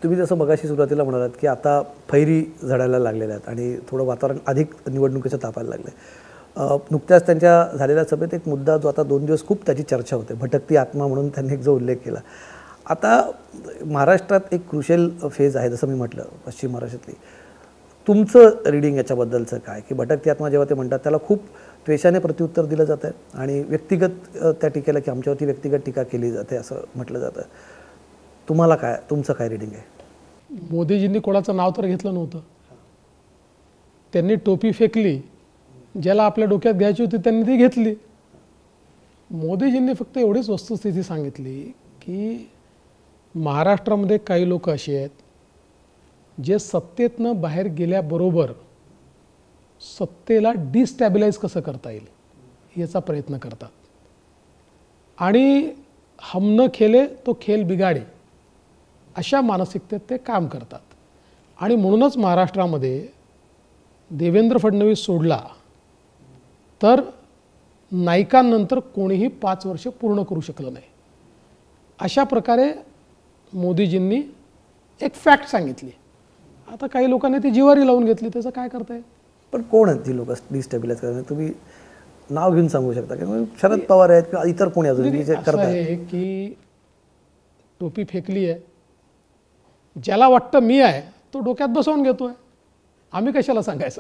तुम्ही जसं मगाशी सुरुवातीला म्हणालात की आता फैरी झडायला लागलेल्या आहेत आणि थोडं वातावरण अधिक निवडणुकीचं तापायला लागलं आहे. नुकत्याच त्यांच्या झालेल्या सभेत एक मुद्दा जो आता 2 दिवस खूप त्याची चर्चा होते, भटकती आत्मा म्हणून त्यांनी एक जो उल्लेख केला. आता महाराष्ट्रात एक क्रुशियल फेज आहे, जसं मी म्हटलं पश्चिम महाराष्ट्रातली. तुमचं रीडिंग याच्याबद्दलचं काय, की भटकती आत्मा जेव्हा ते म्हणतात त्याला खूप द्वेषाने प्रत्युत्तर दिलं जातं आहे आणि व्यक्तिगत त्या टीकेला की आमच्यावरती व्यक्तिगत टीका केली जाते असं म्हटलं जातं. तुम्हाला काय, तुमचं काय रीडिंग आहे? मोदीजींनी कोणाचं नाव तर घेतलं नव्हतं. त्यांनी टोपी फेकली, ज्याला आपल्या डोक्यात घ्यायची होती त्यांनी ती घेतली. मोदीजींनी फक्त एवढीच वस्तुस्थिती सांगितली की महाराष्ट्रामध्ये काही लोक असे आहेत जे सत्तेतनं बाहेर गेल्याबरोबर सत्तेला डिस्टॅबिलाइज कसं करता येईल याचा प्रयत्न करतात आणि हम न खेले तो खेल बिगाडे अशा मानसिकतेत ते काम करतात. आणि म्हणूनच महाराष्ट्रामध्ये देवेंद्र फडणवीस सोडला तर नाईकांनंतर कोणीही 5 वर्ष पूर्ण करू शकलं नाही. अशा प्रकारे मोदीजींनी एक फॅक्ट सांगितली. आता काही लोकांनी ती जिवारी लावून घेतली, त्याचं काय करताय? पण कोण आहेत ती लोक डिस्टॅबिलाइज करतात? तुम्ही नाव घेऊन सांगू शकता की शरद पवार आहेत किंवा इतर कोणी अजून जे करतात? आहे की टोपी फेकली आहे, ज्याला वाटतं मी आहे तो डोक्यात बसवून घेतोय, आम्ही कशाला सांगायचं?